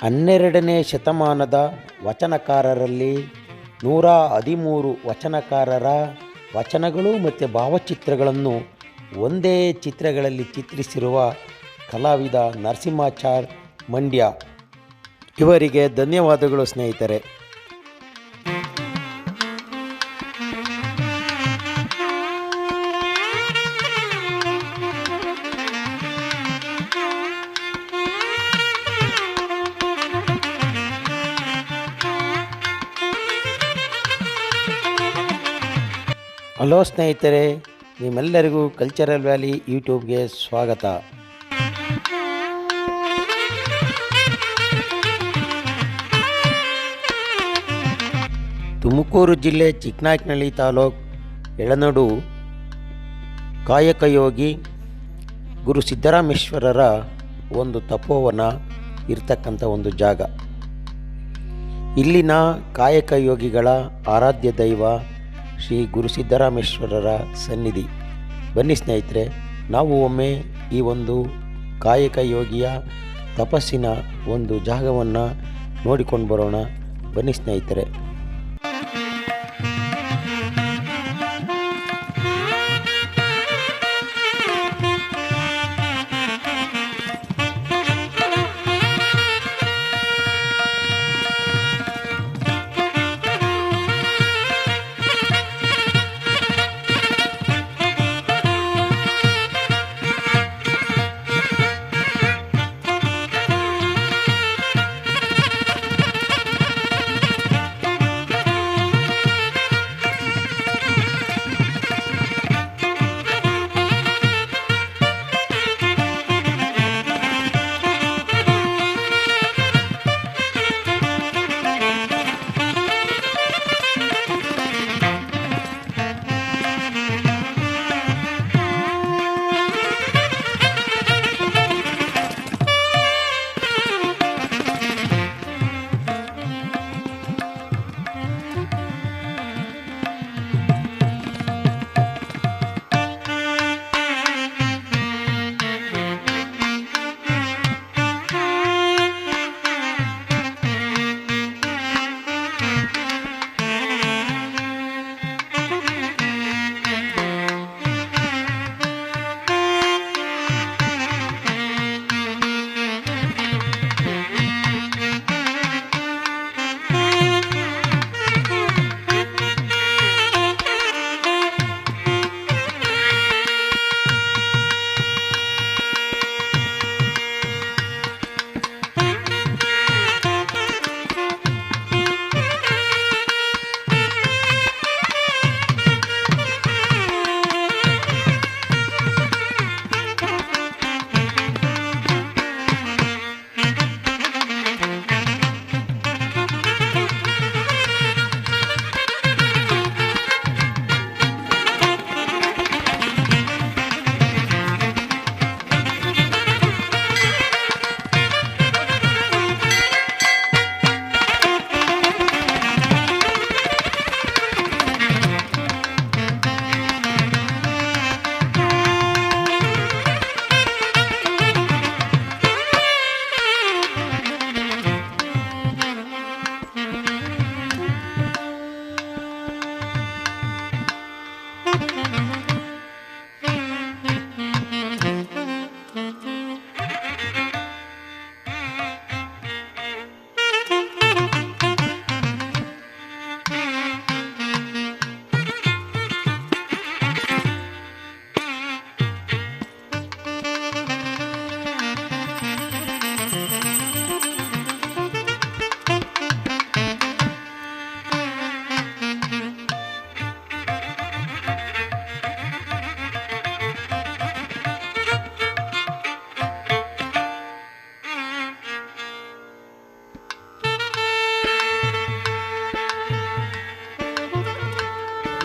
12ನೇ ಶತಮಾನದ ವಚನಕಾರರಲ್ಲಿ 113 ವಚನಕಾರರ ವಚನಗಳು ಮತ್ತು ಭಾವಚಿತ್ರಗಳನ್ನು ಒಂದೇ ಚಿತ್ರಗಳಲ್ಲಿ ಚಿತ್ರಿಸಿರುವ ಕಲಾವಿದ ನರಸಿಂಹಾಚಾರ್ ಮಂಡ್ಯ. ಇವರಿಗೆ ಧನ್ಯವಾದಗಳು ಸ್ನೇಹಿತರೆ. ಹಲೋ ಸ್ನೇಹಿತರೆ, ನಿಮ್ಮೆಲ್ಲರಿಗೂ ಕಲ್ಚರಲ್ ವ್ಯಾಲಿ ಯೂಟ್ಯೂಬ್ಗೆ ಸ್ವಾಗತ. ತುಮಕೂರು ಜಿಲ್ಲೆ ಚಿಕ್ಕನಾಯಕನಹಳ್ಳಿ ತಾಲೂಕು ಯಳನಡು ಕಾಯಕಯೋಗಿ ಗುರು ಸಿದ್ದರಾಮೇಶ್ವರರ ಒಂದು ತಪೋವನ ಇರ್ತಕ್ಕಂಥ ಒಂದು ಜಾಗ. ಇಲ್ಲಿನ ಕಾಯಕಯೋಗಿಗಳ ಆರಾಧ್ಯ ದೈವ ಶ್ರೀ ಗುರು ಸಿದ್ದರಾಮೇಶ್ವರರ ಸನ್ನಿಧಿ. ಬನ್ನಿ ಸ್ನೇಹಿತರೆ, ನಾವು ಒಮ್ಮೆ ಈ ಒಂದು ಕಾಯಕ ಯೋಗಿಯ ತಪಸ್ಸಿನ ಒಂದು ಜಾಗವನ್ನು ನೋಡಿಕೊಂಡು ಬರೋಣ. ಬನ್ನಿ ಸ್ನೇಹಿತರೆ.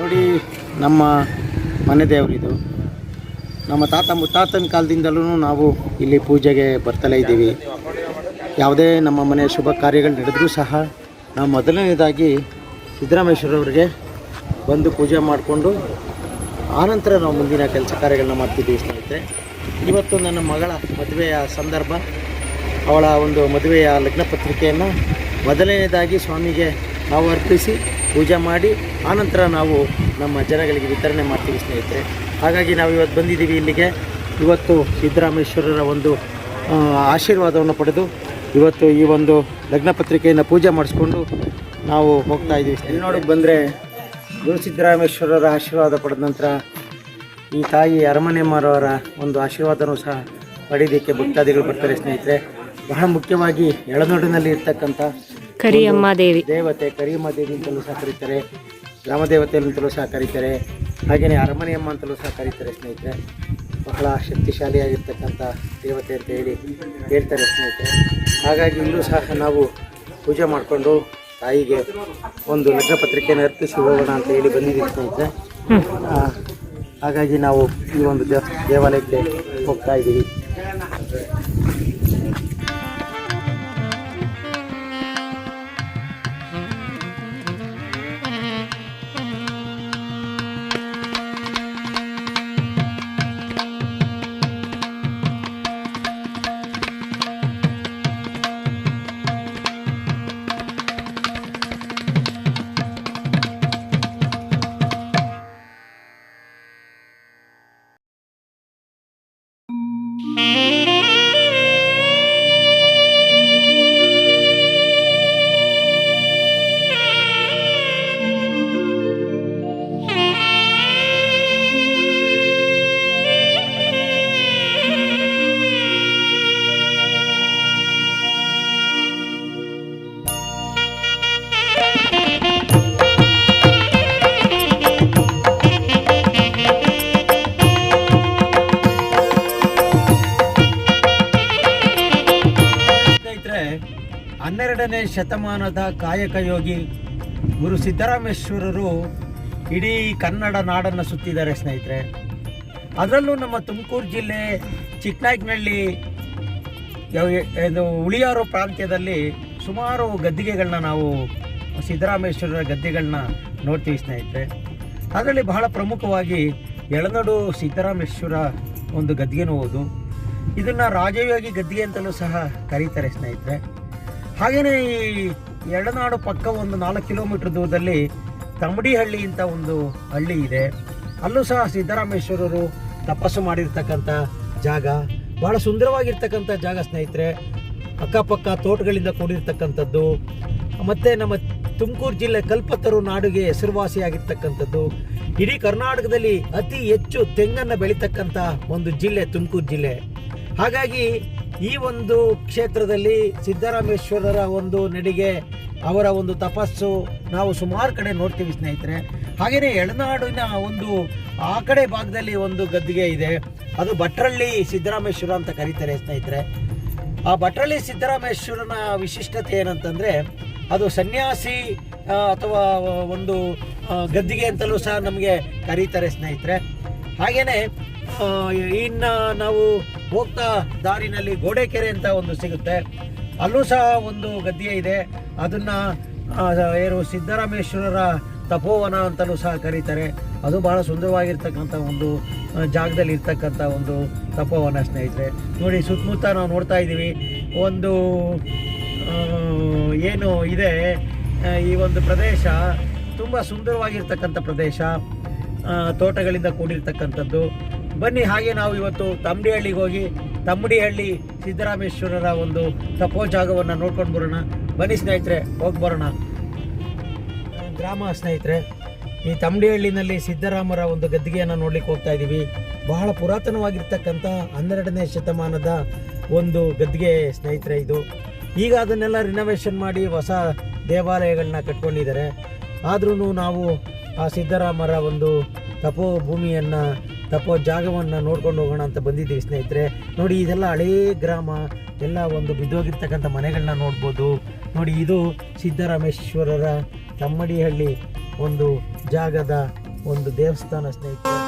ನೋಡಿ, ನಮ್ಮ ಮನೆ ದೇವರಿದು. ನಮ್ಮ ತಾತ ಮುತ್ತಾತನ ಕಾಲದಿಂದಲೂ ನಾವು ಇಲ್ಲಿ ಪೂಜೆಗೆ ಬರ್ತಲೇ ಇದ್ದೀವಿ. ಯಾವುದೇ ನಮ್ಮ ಮನೆ ಶುಭ ಕಾರ್ಯಗಳು ನಡೆದರೂ ಸಹ ನಾವು ಮೊದಲನೇದಾಗಿ ಸಿದ್ದರಾಮೇಶ್ವರವ್ರಿಗೆ ಬಂದು ಪೂಜೆ ಮಾಡಿಕೊಂಡು ಆನಂತರ ನಾವು ಮುಂದಿನ ಕೆಲಸ ಕಾರ್ಯಗಳನ್ನ ಮಾಡ್ತಿದ್ದೀವಿ ಸ್ನೇಹಿತರೆ. ಇವತ್ತು ನನ್ನ ಮಗಳ ಮದುವೆಯ ಸಂದರ್ಭ. ಅವಳ ಒಂದು ಮದುವೆಯ ಲಗ್ನ ಪತ್ರಿಕೆಯನ್ನು ಮೊದಲನೇದಾಗಿ ಸ್ವಾಮಿಗೆ ನಾವು ಅರ್ಪಿಸಿ ಪೂಜೆ ಮಾಡಿ ಆನಂತರ ನಾವು ನಮ್ಮ ಜನಗಳಿಗೆ ವಿತರಣೆ ಮಾಡ್ತೀವಿ ಸ್ನೇಹಿತರೆ. ಹಾಗಾಗಿ ನಾವು ಇವತ್ತು ಬಂದಿದ್ದೀವಿ ಇಲ್ಲಿಗೆ. ಇವತ್ತು ಸಿದ್ದರಾಮೇಶ್ವರರ ಒಂದು ಆಶೀರ್ವಾದವನ್ನು ಪಡೆದು ಇವತ್ತು ಈ ಒಂದು ಲಗ್ನ ಪತ್ರಿಕೆಯನ್ನು ಪೂಜೆ ಮಾಡಿಸ್ಕೊಂಡು ನಾವು ಹೋಗ್ತಾ ಇದ್ದೀವಿ. ಎಲ್ನೋಡಕ್ಕೆ ಬಂದರೆ ಗುರು ಸಿದ್ದರಾಮೇಶ್ವರರ ಆಶೀರ್ವಾದ ಪಡೆದ ನಂತರ ಈ ತಾಯಿ ಅರಮನೆಮ್ಮರವರ ಒಂದು ಆಶೀರ್ವಾದನೂ ಸಹ ಪಡೆಯೋದಕ್ಕೆ ಭಕ್ತಾದಿಗಳು ಬರ್ತಾರೆ ಸ್ನೇಹಿತರೆ. ಬಹಳ ಮುಖ್ಯವಾಗಿ ಎಳನೋಡಿನಲ್ಲಿ ಇರ್ತಕ್ಕಂಥ ಕರಿಯಮ್ಮ ದೇವಿ ದೇವತೆ ಕರಿಯಮ್ಮ ದೇವಿ ಅಂತಲೂ ಸಹ ಕರೀತಾರೆ, ಗ್ರಾಮ ದೇವತೆ ಅಂತಲೂ ಸಹ ಕರೀತಾರೆ, ಹಾಗೆಯೇ ಅರಮನೆಯಮ್ಮ ಅಂತಲೂ ಸಹ ಕರೀತಾರೆ ಸ್ನೇಹಿತರೆ. ಬಹಳ ಶಕ್ತಿಶಾಲಿಯಾಗಿರ್ತಕ್ಕಂಥ ದೇವತೆ ಅಂತ ಹೇಳ್ತಾರೆ ಸ್ನೇಹಿತರೆ. ಹಾಗಾಗಿ ಇಲ್ಲೂ ಸಹ ನಾವು ಪೂಜೆ ಮಾಡಿಕೊಂಡು ತಾಯಿಗೆ ಒಂದು ಲಗ್ನ ಪತ್ರಿಕೆಯನ್ನು ಅರ್ಪಿಸಿ ಹೋಗೋಣ ಅಂತ ಹೇಳಿ ಬಂದಿದ್ದೀವಿ ಸ್ನೇಹಿತರೆ. ಹಾಗಾಗಿ ನಾವು ಈ ಒಂದು ದೇವಾಲಯಕ್ಕೆ ಹೋಗ್ತಾ ಇದ್ದೀವಿ. ಹನ್ನೆರಡನೇ ಶತಮಾನದ ಕಾಯಕ ಯೋಗಿ ಗುರು ಸಿದ್ದರಾಮೇಶ್ವರರು ಇಡೀ ಕನ್ನಡ ನಾಡನ್ನು ಸುತ್ತಿದ್ದಾರೆ ಸ್ನೇಹಿತರೆ. ಅದರಲ್ಲೂ ನಮ್ಮ ತುಮಕೂರು ಜಿಲ್ಲೆ ಚಿಕ್ಕನಾಯಕನಹಳ್ಳಿ ಉಳಿಯಾರು ಪ್ರಾಂತ್ಯದಲ್ಲಿ ಸುಮಾರು ಗದ್ದಿಗೆಗಳನ್ನ ನಾವು ಸಿದ್ದರಾಮೇಶ್ವರರ ಗದ್ದೆಗಳನ್ನ ನೋಡ್ತೀವಿ ಸ್ನೇಹಿತರೆ. ಅದರಲ್ಲಿ ಬಹಳ ಪ್ರಮುಖವಾಗಿ ಎಳನಡು ಸಿದ್ದರಾಮೇಶ್ವರ ಒಂದು ಗದ್ದಿಗೆನೂ ಹೌದು. ಇದನ್ನು ರಾಜಯೋಗಿ ಗದ್ದಿಗೆ ಅಂತಲೂ ಸಹ ಕರೀತಾರೆ ಸ್ನೇಹಿತರೆ. ಹಾಗೆಯೇ ಈ ಎಳನಾಡು ಪಕ್ಕ ಒಂದು 4 ಕಿಲೋಮೀಟರ್ ದೂರದಲ್ಲಿ ತಮಡಿಹಳ್ಳಿ ಅಂತ ಒಂದು ಹಳ್ಳಿ ಇದೆ. ಅಲ್ಲೂ ಸಹ ಸಿದ್ದರಾಮೇಶ್ವರರು ತಪಸ್ಸು ಮಾಡಿರ್ತಕ್ಕಂಥ ಜಾಗ, ಬಹಳ ಸುಂದರವಾಗಿರ್ತಕ್ಕಂಥ ಜಾಗ ಸ್ನೇಹಿತರೆ. ಅಕ್ಕಪಕ್ಕ ತೋಟಗಳಿಂದ ಕೂಡಿರ್ತಕ್ಕಂಥದ್ದು. ಮತ್ತು ನಮ್ಮ ತುಮಕೂರು ಜಿಲ್ಲೆ ಕಲ್ಪತರು ನಾಡಿಗೆ ಹೆಸರುವಾಸಿಯಾಗಿರ್ತಕ್ಕಂಥದ್ದು. ಇಡೀ ಕರ್ನಾಟಕದಲ್ಲಿ ಅತಿ ಹೆಚ್ಚು ತೆಂಗನ್ನು ಬೆಳೀತಕ್ಕಂಥ ಒಂದು ಜಿಲ್ಲೆ ತುಮಕೂರು ಜಿಲ್ಲೆ. ಹಾಗಾಗಿ ಈ ಒಂದು ಕ್ಷೇತ್ರದಲ್ಲಿ ಸಿದ್ದರಾಮೇಶ್ವರರ ಒಂದು ನಡಿಗೆ, ಅವರ ಒಂದು ತಪಸ್ಸು ನಾವು ಸುಮಾರು ಕಡೆ ನೋಡ್ತೀವಿ ಸ್ನೇಹಿತರೆ. ಹಾಗೆಯೇ ಎಳನಾಡಿನ ಒಂದು ಆ ಕಡೆ ಭಾಗದಲ್ಲಿ ಒಂದು ಗದ್ದಿಗೆ ಇದೆ, ಅದು ಭಟ್ರಳ್ಳಿ ಸಿದ್ದರಾಮೇಶ್ವರ ಅಂತ ಕರೀತಾರೆ ಸ್ನೇಹಿತರೆ. ಆ ಭಟ್ರಳ್ಳಿ ಸಿದ್ದರಾಮೇಶ್ವರನ ವಿಶಿಷ್ಟತೆ ಏನಂತಂದರೆ ಅದು ಸನ್ಯಾಸಿ ಅಥವಾ ಒಂದು ಗದ್ದಿಗೆ ಅಂತಲೂ ಸಹ ನಮಗೆ ಕರೀತಾರೆ ಸ್ನೇಹಿತರೆ. ಹಾಗೆಯೇ ಇನ್ನು ನಾವು ಹೋಗ್ತಾ ದಾರಿನಲ್ಲಿ ಗೋಡೆಕೆರೆ ಅಂತ ಒಂದು ಸಿಗುತ್ತೆ, ಅಲ್ಲೂ ಸಹ ಒಂದು ಗದ್ದಿಗೆ ಇದೆ. ಅದನ್ನು ಸಿದ್ದರಾಮೇಶ್ವರರ ತಪೋವನ ಅಂತಲೂ ಸಹ ಕರೀತಾರೆ. ಅದು ಬಹಳ ಸುಂದರವಾಗಿರ್ತಕ್ಕಂಥ ಒಂದು ಜಾಗದಲ್ಲಿ ಇರ್ತಕ್ಕಂಥ ಒಂದು ತಪೋವನ ಸ್ನೇಹಿತರೆ. ನೋಡಿ, ಸುತ್ತಮುತ್ತ ನಾವು ನೋಡ್ತಾ ಇದ್ದೀವಿ ಒಂದು ಏನು ಇದೆ, ಈ ಒಂದು ಪ್ರದೇಶ ತುಂಬ ಸುಂದರವಾಗಿರ್ತಕ್ಕಂಥ ಪ್ರದೇಶ, ತೋಟಗಳಿಂದ ಕೂಡಿರ್ತಕ್ಕಂಥದ್ದು. ಬನ್ನಿ, ಹಾಗೆ ನಾವು ಇವತ್ತು ತಮಡಿಹಳ್ಳಿಗೆ ಹೋಗಿ ತಮಡಿಹಳ್ಳಿ ಸಿದ್ದರಾಮೇಶ್ವರರ ಒಂದು ತಪೋ ಜಾಗವನ್ನು ನೋಡ್ಕೊಂಡು ಬರೋಣ. ಬನ್ನಿ ಸ್ನೇಹಿತರೆ, ಹೋಗಿ ಬರೋಣ. ಗ್ರಾಮ ಸ್ನೇಹಿತರೆ, ಈ ತಮಡಿಹಳ್ಳಿನಲ್ಲಿ ಸಿದ್ದರಾಮರ ಒಂದು ಗದ್ದಿಗೆಯನ್ನು ನೋಡ್ಲಿಕ್ಕೆ ಹೋಗ್ತಾ ಇದ್ದೀವಿ. ಬಹಳ ಪುರಾತನವಾಗಿರ್ತಕ್ಕಂಥ 12ನೇ ಶತಮಾನದ ಒಂದು ಗದ್ದಿಗೆ ಸ್ನೇಹಿತರೆ ಇದು. ಈಗ ಅದನ್ನೆಲ್ಲ ರಿನೋವೇಷನ್ ಮಾಡಿ ಹೊಸ ದೇವಾಲಯಗಳನ್ನ ಕಟ್ಕೊಂಡಿದ್ದಾರೆ. ಆದ್ರೂ ನಾವು ಆ ಸಿದ್ದರಾಮರ ಒಂದು ತಪೋ ಭೂಮಿಯನ್ನು, ತಪೋ ಜಾಗವನ್ನು ನೋಡ್ಕೊಂಡು ಹೋಗೋಣ ಅಂತ ಬಂದಿದ್ದೀವಿ ಸ್ನೇಹಿತರೆ. ನೋಡಿ, ಇದೆಲ್ಲ ಹಳೇ ಗ್ರಾಮ, ಎಲ್ಲ ಒಂದು ಬಿದ್ದೋಗಿರ್ತಕ್ಕಂಥ ಮನೆಗಳನ್ನ ನೋಡ್ಬೋದು. ನೋಡಿ, ಇದು ಸಿದ್ದರಾಮೇಶ್ವರರ ತಮ್ಮಡಿಹಳ್ಳಿ ಒಂದು ಜಾಗದ ಒಂದು ದೇವಸ್ಥಾನ ಸ್ನೇಹಿತರೆ.